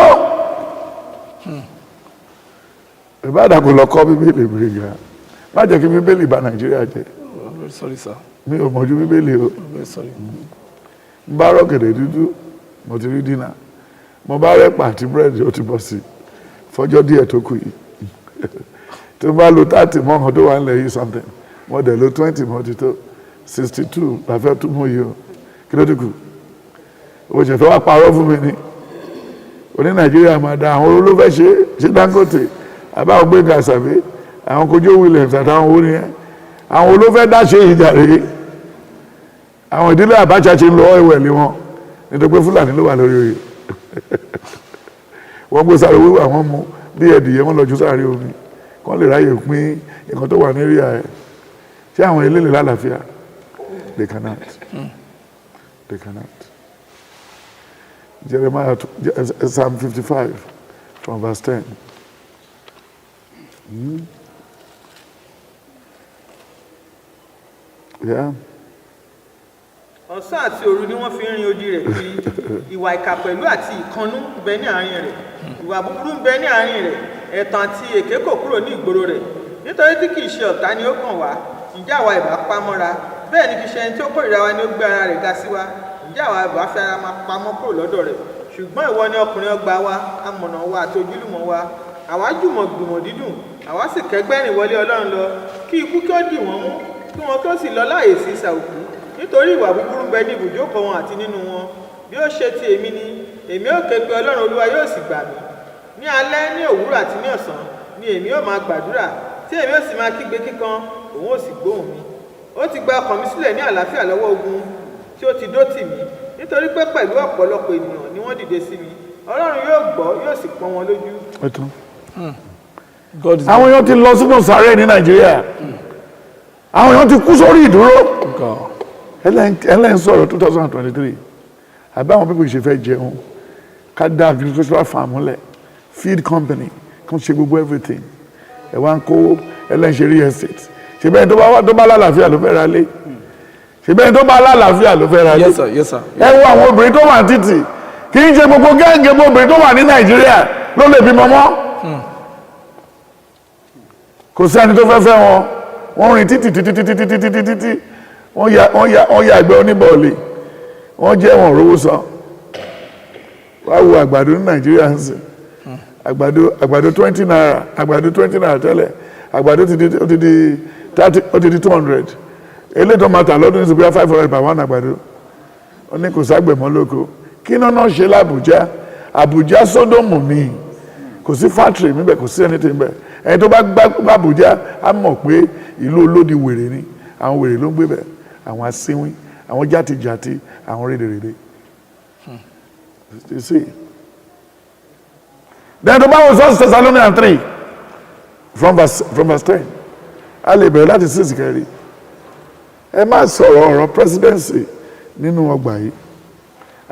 ìbáàdà kò lọ kọ́ bíbélì gbèrègà má jẹ́ kí bíbélì bà nàìjíríà jẹ́. I'm very sorry, sir. mi ò mọ̀jú bíbélì o. I'm very sorry. n bá rọ́gẹ̀dẹ̀ dúdú mo ti rí dínà mo bá rẹ́pà àti búrẹ́dì ó ti bọ̀ sí fọjọ́ díẹ̀ tó kù yìí tó bá lo 30 mọ́ ọ̀hún tó wà nílẹ̀ yìí something mo dẹ̀ lo 20 mọ́ ti tó 62 la fẹ́ tún mú yìí o kí ló dé kù o ṣe fẹ́ wá parọ́ fún mi ni oní nàìjíríà máa da àwọn olólùfẹ́ ṣe Dangote àbáwọn gbé gàṣàbí àwọn Kojú Williams àtàwọn owó nìyẹn àwọn olólùfẹ́ dá ṣe ìjàre àwọn ìdílé Abacha ṣe ń lọ ẹ̀wẹ̀lì wọn nítorí pé Fúlàní ló wà lórí oyè wọ́n gbé sáré wíwà wọ́n mú bí ẹ̀dìyẹ wọ́n lọ jù sáré omi kán lè ráyè pín nǹkan tó wà ní rí ẹ̀ ṣé àwọn eléyìí lálàáfíà they cannot. They cannot. Jeremiah, Psalm 55 from verse 10. Yeah. Ọ̀sán àti òru ni wọ́n fi ń rin odi rẹ̀ kiri. Ìwà ìkà pẹ̀lú àti ìkannú ń bẹ ní àárín rẹ̀. Ìwà búburú ń bẹ ní àárín rẹ̀. Ẹ̀tàn àti èké kò kúrò ní ìgboro rẹ̀. Nítorí tí kìí ṣe ọ̀tá ni ó kàn wá. Ǹjẹ́ àwa ìbá pa mọ́ra? Bẹ́ẹ̀ ni kìí ṣe ẹni tí ó kórìíra wa ni ó gbé ara rẹ̀ ga sí wa. Ǹjẹ́ àwa ìbá fi ara máa pamọ́ kúrò lọ́dọ̀ rẹ̀? Ṣùgbọ́n ìwọ ni ọkùnrin ọgbà wa, amọ̀nà wa àti ojúlùmọ̀ wa. Àwa jùmọ̀ gbìmọ̀ dídùn. Àwa sì kẹ́gbẹ́rìn wọlé Ọlọ́run lọ. Kí ikú kí ó dì wọ́n mú. Kí wọn kí ó sì lọ láàyè sí ìsà òkú. Nítorí ìwà búburú ń bẹ ní ibùjókòó wọn àti nínú wọn. Bí ó ṣe ti èmi ni, èmi ó ké pe Ọlọ́run Olúwa yóò sì gbà mí. Ní alẹ́, ní òwúrọ̀ àti ní ọ̀sán ni èmi ó máa gbàdúrà, tí èmi ó sì máa kígbe kíkan, òun ó sì gbóhùn mi. Ó ti gba ọkàn mi sílẹ̀ ní àlàáfíà lọ́wọ́ ogun tí ó ti dó tì mí. Nítorí pé pẹ̀lú ọ̀pọ̀lọpọ̀ ènìyàn ni wọ́n dìde sí mi. Ọlọ́run yóò gbọ́, yóò sì pọ́n wọn lójú. Àwọn èèyàn ti lọ sínú sàárẹ̀ ní Nàìjíríà. Àwọn èèyàn ti kú sórí ìdúró. Ẹlẹ́yìn sọ̀rọ̀ 2023. Àbí àwọn pípọ̀ ìṣẹ̀fẹ́ jẹun. Ká dá agricultural farm múlẹ̀. Feed company. Kàn ṣe gbogbo everything. Ẹ wá ń kó ẹlẹ́yìn ṣe real estate. Ṣé bẹ́ẹ̀ tó bá lálàáfíà ló fẹ́ ra lé? Ṣé bẹ́ẹ̀ tó bá lálàáfíà ló fẹ́ ra lé? Yes, sir. Yes, sir. Ẹ wo àwọn obìnrin tó wà ní títì. Kì í ṣe gbogbo gẹ́gẹ́ bó obìnrin tó wà ní Nàìjíríà ló lè bímọ mọ́. Kò sí ẹni tó fẹ́ fẹ́ wọn. Wọ́n rìn títì. Wọ́n ya ẹgbẹ́ oníbọ̀ọ̀lì. Wọ́n jẹ́ wọn rówó san. Wá wo àgbàdo ní Nàìjíríà ń sìn. Àgbàdo 20 naira. Àgbàdo 20 naira tẹ́lẹ̀. Àgbàdo ó ti di 200. Eléyìí tó máa tà lọ́dún ní ṣùgbọ́n 500 per one àgbàdo. Ó ní kò ságbẹ̀mọ́ lóko. Kí náà ṣe l'Àbújá? Àbújá Sódómù ni. Kò sí factory níbẹ̀, kò sí anything níbẹ̀. Ẹni tó bá gbá Àbújá á mọ̀ pé ìlú olódi wèrè ni. Àwọn wèrè ló ń gbé bẹ̀. Àwọn asínwín, àwọn játijàti, àwọn rédèrèdè. You see. Then the Bible says Thessalonians 3 from verse 10. A lè bẹ̀rẹ̀ láti 6 kẹrì. Ẹ má sọ̀rọ̀ ọ̀rọ̀ presidency nínú ọgbà yìí.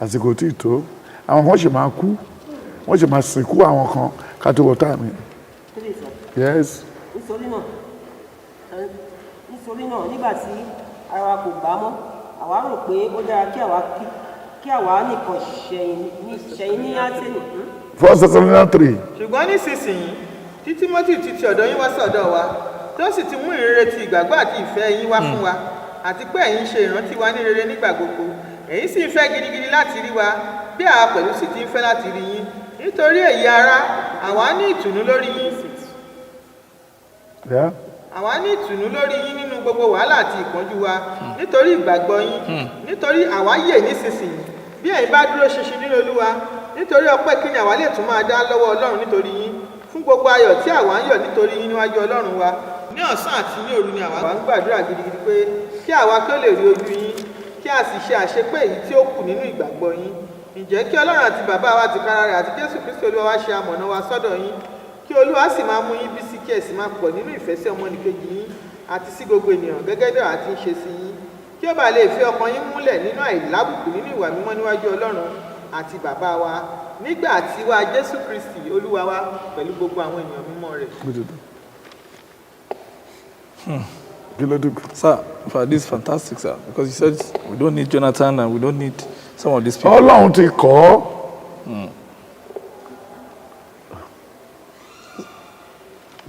Àsìkò tí tó. Àwọn kan ṣe máa kú. Wọ́n ṣe máa sìnkú àwọn kan ká tó wọ táàmì. Yes. Nítorí náà nígbà tí ara wa kò gbà mọ́, àwa rò pé ó dára kí àwa nìkan ṣẹ̀yìn ní Áténì. 1 Thessalonians 3. Ṣùgbọ́n nísinsìnyí tí Tímótì ti ti ọ̀dọ̀ yín wá sọ́dọ̀ wa tó sì ti mú ìrere ti ìgbàgbọ́ àti ìfẹ́ yín wá fún wa àti pé ẹ̀yin ṣe ìrántí wa ní rere nígbà gbogbo ẹ̀yin sì ń fẹ́ gidigidi láti rí wa bí àwa pẹ̀lú sì ti ń fẹ́ láti rí yín nítorí èyí ará àwa ní ìtùnú lórí yín. Àwa ní ìtùnú lórí yín nínú gbogbo wàhálà àti ìpọ́njú wa nítorí ìgbàgbọ́ yín nítorí àwa yè nísinsìnyí bí ẹ̀yin bá dúró ṣinṣin nínú Olúwa nítorí ọpẹ́ kí ni àwa lè tún máa dá lọ́wọ́ Ọlọ́run nítorí yín fún gbogbo ayọ̀ tí àwa ń yọ̀ nítorí yín níwájú Ọlọ́run wa ní ọ̀sán àti ní òru ni àwa ń gbàdúrà gidigidi pé kí àwa kí ó lè rí ojú yín kí a sì ṣe àṣepé èyí tí ó kù nínú ìgbàgbọ́ yín. Ǹjẹ́ kí Ọlọ́run àti bàbá wa tìkára rẹ̀ àti Jésù Kristi Olúwa wa ṣe amọ̀nà wa sọ́dọ̀ yín kí Olúwa sì máa mú yín bí sí kí ẹ sì máa pọ̀ nínú ìfẹ́ sí ọmọnìkejì yín àti sí gbogbo ènìyàn gẹ́gẹ́ bí àwa ti ń ṣe sí yín kí ó bá lè fi ọkàn yín múlẹ̀ nínú àìlábùkù nínú ìwà mímọ́ níwájú Ọlọ́run àti bàbá wa nígbà tí wá Jésù Kristi Olúwa wa pẹ̀lú gbogbo àwọn ènìyàn mímọ́ rẹ̀. Sir, this is fantastic, sir, because you said we don't need Jonathan and we don't need some of these people. Ọlọ́run ti kọ́.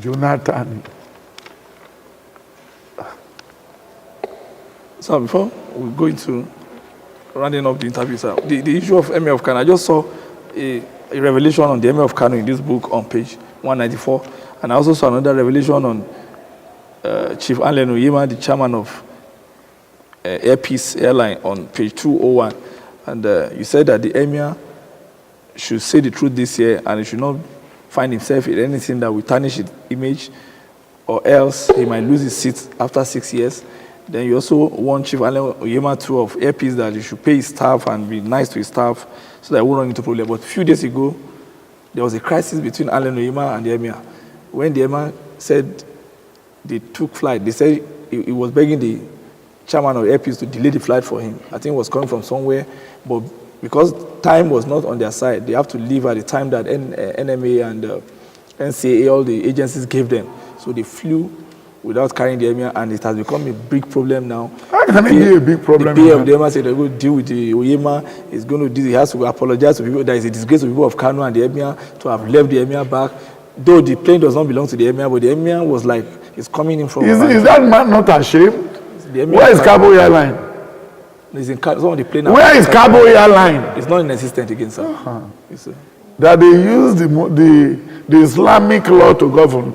Jonathan. So before we go into rounding up the interview, sir, the issue of Emir of Kano, I just saw a revelation on the Emir of Kano in this book on page 194, and I also saw another revelation on Chief Allen Oyema, the chairman of Air Peace Airline, on page 201. And you said that the Emir should say the truth this year, and he should not find himself in anything that will tarnish his image, or else he might lose his seat after 6 years. Then you also warned Chief Allen Oyema too of Air Peace that he should pay his staff and be nice to his staff so that he won't run into problem. But a few days ago, there was a crisis between Allen Oyema and the Emir. When the Emir said they took flight, they said he was begging the chairman of Air Peace to delay the flight for him. I think it was coming from somewhere, but because time was not on their side, they have to leave at the time that NMA and NCAA, all the agencies gave them. So they flew without carrying the Emir, and it has become a big problem now. How can it be a big problem? The PA of the Emir said they're going to deal with the Oyema. He's going to do. He has to apologize to people. There is a disgrace to people of Kano and the Emir to have left the Emir back. Though the plane does not belong to the Emir, but the Emir was like, it's coming in from. Is that man not ashamed? Where is Cabo Airline? It's in some of the plane. Where is Cabo Airline? It's not in existence again, sir. That they use the Islamic law to govern.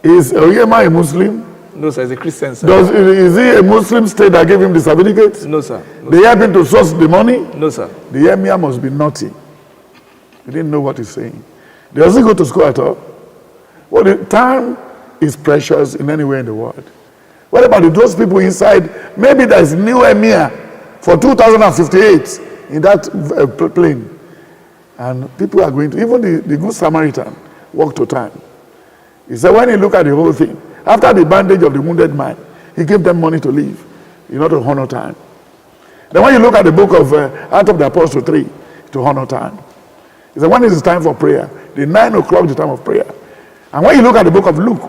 Is Oyema a Muslim? No, sir. It's a Christian, sir. Is he a Muslim state that gave him the certificate? No, sir. No, they help him to source the money? No, sir. The Emir must be naughty. He didn't know what he's saying. Does he go to school at all? Well, the time is precious in anywhere in the world. What about those people inside? Maybe there's new Emir for 2058 in that plane. And people are going to, even the Good Samaritan, walk to time. He said when he looked at the whole thing, after the bandage of the wounded man, he gave them money to leave in order to honor time. Then when you look at the book of Acts of the Apostle 3, to honor time. He said when is it time for prayer? The 9 o'clock is the time of prayer. And when you look at the book of Luke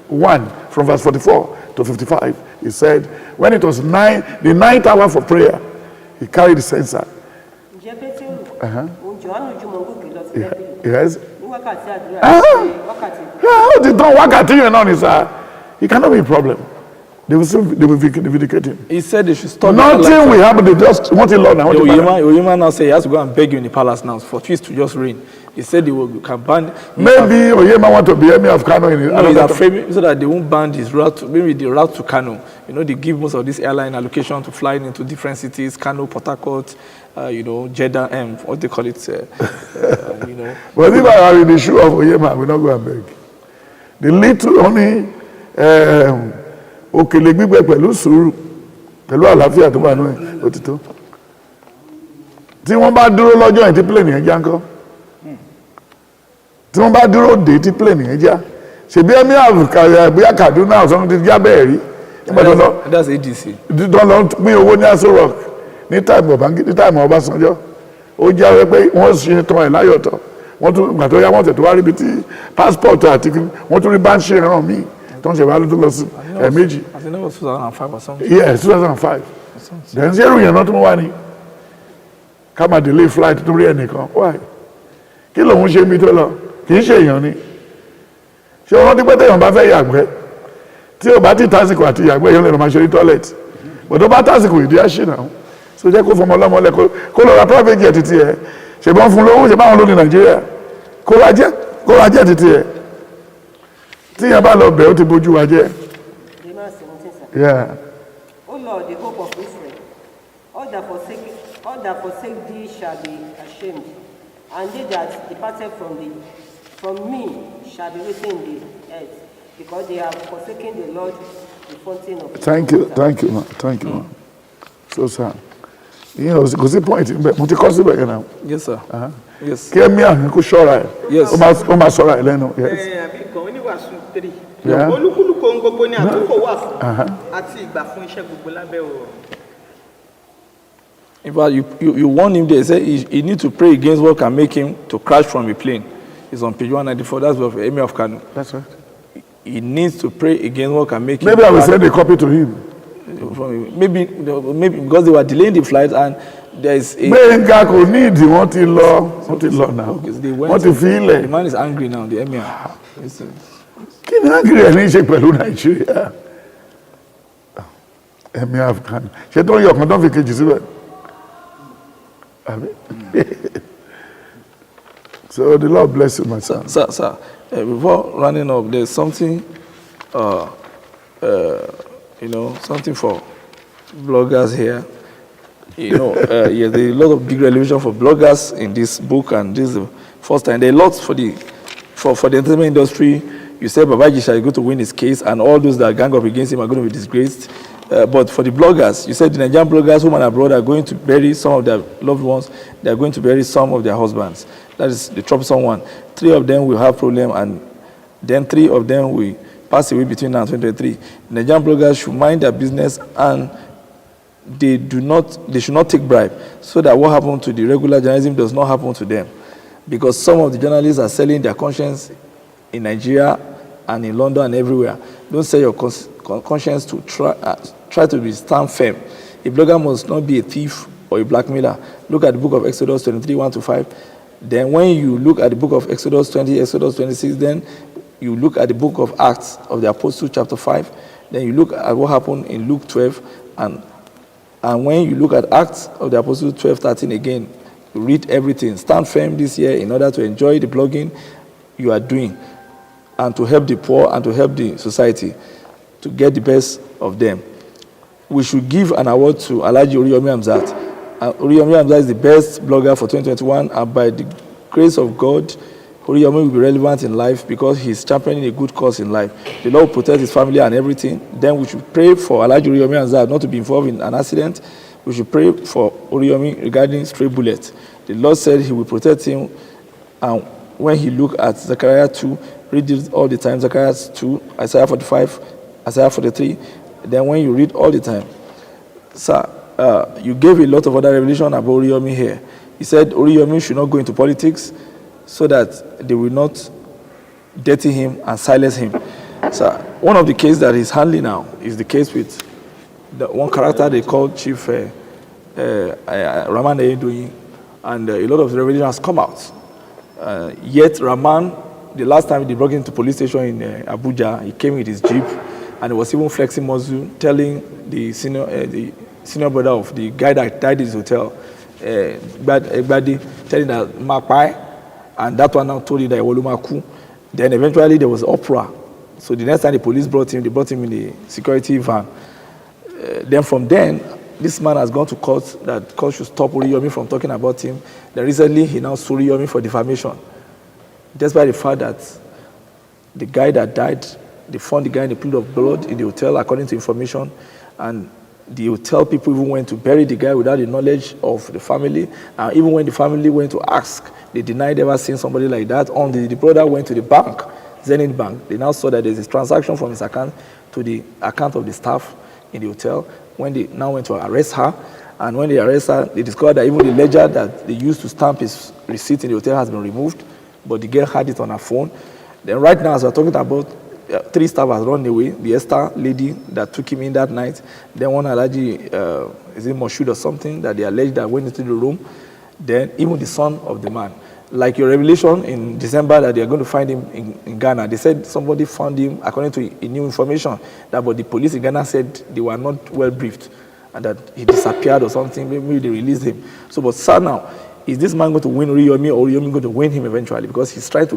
1, from verse 44 to 55, he said when it was the 9th hour for prayer, he carried the censer. Yes. He cannot be a problem. They will vindicate him. He said they should stop. Nothing will happen. They just want it Lord now. Oyema now say he has to go and beg you in the palace now for peace to just reign. He said they will can ban. Maybe Oyema want to be Emir of Kano in no, he's afraid so that they won't ban his route. Maybe the route to Kano. You know, they give most of this airline allocation to flying into different cities: Kano, Port Harcourt, Jeddah, what they call it. You know. But if I are in the shoe of Oyema, I will not go and beg. The little only. Òkèlè gbígbẹ pẹ̀lú sùúrù pẹ̀lú àlàáfíà tó wà nínú ẹ̀ òtítọ́ tí wọ́n bá dúró lọ́jọ́ yẹn tí plane yẹn já ńkọ́ tí wọ́n bá dúró dé tí plane yẹn já ṣèbí ẹ̀mí àbúyá Kaduna ọ̀sán ti já bẹ́ẹ̀ rí nígbà tó lọ that's ADC tó lọ pín owó ní Aso Rock ní táìmù Ọbásanjọ́ ó jáwé pé wọ́n ṣe tán ẹ̀ láyọ̀tọ̀ wọ́n tún gbà tó yá wọ́n tẹ̀ tó wá ríbi tí passport àti wọ́n tún rí báńṣẹ́ ìran míì tó ń ṣe wá ló tó lọ sí méjì. I think that was 2005 or something. Yes, 2005. Then zero yẹn náà tún wá ní ká máa delay flight tó rí ẹnìkan why kí lòun ṣe mi tó lọ kì í ṣe èèyàn ni ṣé wọ́n ti pẹ́ tẹ̀yàn bá fẹ́ yàgbẹ́ tí o bá ti tásìkò àti yàgbẹ́ yẹn lè lọ máa ṣe ní toilet but tó bá tásìkò ìdí àṣì náà so jẹ́ kó fọmọ ọlọ́mọ lẹ kó lọ ra private jet ti ẹ̀ ṣe bọ́n fún lówó ṣe báwọn ló ní Nàìjíríà kó ra jet ti ẹ̀ tí yẹn bá lọ bẹ̀ ó ti bójú wa jẹ́. Yeah. O Lord, the hope of Israel, all that forsake thee shall be ashamed, and they that departed from me shall be written in the earth, because they have forsaken the Lord, the fountain of. Thank you, man. So sad. You know, kò sí point mo ti kọ́ síbẹ̀ yẹn náà. Yes, sir. Yes. Kí ẹ̀mí àmì kò ṣọ́ra ẹ̀. Yes. Ó máa ṣọ́ra ẹ̀ lẹ́nu. Yes. Àbí kan oníwàásù 3. Olúkúlùkù ohun gbogbo ni àkókò wà fún àti ìgbà fún iṣẹ́ gbogbo lábẹ́ ọ̀run. In fact, you warn him there. Say he need to pray against what can make him to crash from a plane. It's on page 194. That's of Emir of Kano. That's right. He needs to pray against what can make him. Maybe I will send a copy to him. Maybe because they were delaying the flight and there is a. Gbẹ̀ngà kò ní ìdí wọ́n ti lọ now. Wọ́n ti fi ilẹ̀. The man is angry now. The Emir. kí ni áńgìrì ẹ̀ ní í ṣe pẹ̀lú Nàìjíríà ẹ̀mí African ṣé tó ń yọ ọ̀kan tó ń fi kejì síbẹ̀ àbí so the Lord bless you my son. Sir, before running up, there's something, something for bloggers here. There's a lot of big revelation for bloggers in this book, and this is the first time. There are lots for the entertainment industry. You said Babaji is going to win his case, and all those that gang up against him are going to be disgraced. But for the bloggers, you said the Nigerian bloggers, home and abroad, are going to bury some of their loved ones. They are going to bury some of their husbands. That is the troublesome one. 3 of them will have problem, and then 3 of them will pass away between now and 2023. The Nigerian bloggers should mind their business, and they should not take bribe, so that what happened to the regular journalism does not happen to them. Because some of the journalists are selling their conscience in Nigeria and in London and everywhere. Don't sell your conscience to try to stand firm. A blogger must not be a thief or a blackmailer. Look at the book of Exodus 23, 1-5. Then when you look at the book of Exodus 20, Exodus 26, then you look at the book of Acts of the Apostles, chapter 5. Then you look at what happened in Luke 12. And when you look at Acts of the Apostles 12, 13 again, you read everything. Stand firm this year in order to enjoy the blogging you are doing, and to help the poor and to help the society to get the best of them. We should give an award to Alhaji Oriyomi Hamzat. Oriyomi Hamzat is the best blogger for 2021, and by the grace of God, Oriyomi will be relevant in life because he's championing a good cause in life. The Lord will protect his family and everything. Then we should pray for Alhaji Oriyomi Hamzat not to be involved in an accident. We should pray for Oriyomi regarding stray bullets. The Lord said he will protect him, and when he look at Zechariah 2, read it all the time, Zechariah 2, Isaiah 45, Isaiah 43, then when you read all the time. Sir, you gave a lot of other revelation about Oriyomi here. He said Oriyomi should not go into politics so that they will not dirty him and silence him. So one of the cases that he's handling now is the case with the one character they call Chief Raman Edoyin, and a lot of revelation has come out. Yet Raman, the last time they brought him to police station in Abuja, he came with his jeep, and he was even flexing muscle, telling the senior brother of the guy that died in his hotel, everybody telling that Mapai, and that one now told him that Ewolumaku. Then eventually there was uproar. So the next time the police brought him, they brought him in the security van. Then from then, this man has gone to court that court should stop Oriyomi from talking about him. Then recently, he now sued Oriyomi for defamation. Despite the fact that the guy that died, they found the guy in a pool of blood in the hotel, according to information, and the hotel people even went to bury the guy without the knowledge of the family. And even when the family went to ask, they denied ever seeing somebody like that. The brother went to the bank, Zenith Bank. They now saw that there's a transaction from his account to the account of the staff in the hotel. When they now went to arrest her, and when they arrest her, they discovered that even the ledger that they used to stamp his receipt in the hotel has been removed, but the girl had it on her phone. Then right now, as we're talking about, 3 staff has run away. The Esther lady that took him in that night, then one Alhaji, is it Moshood or something, that they alleged that went into the room. Then even the son of the man. Like your revelation in December that they are going to find him in Ghana. They said somebody found him, according to a new information, but the police in Ghana said they were not well briefed and that he disappeared or something. Maybe they released him. So, but sir, now, is this man going to win Oriyomi, or Oriyomi going to win him eventually? Because he's trying to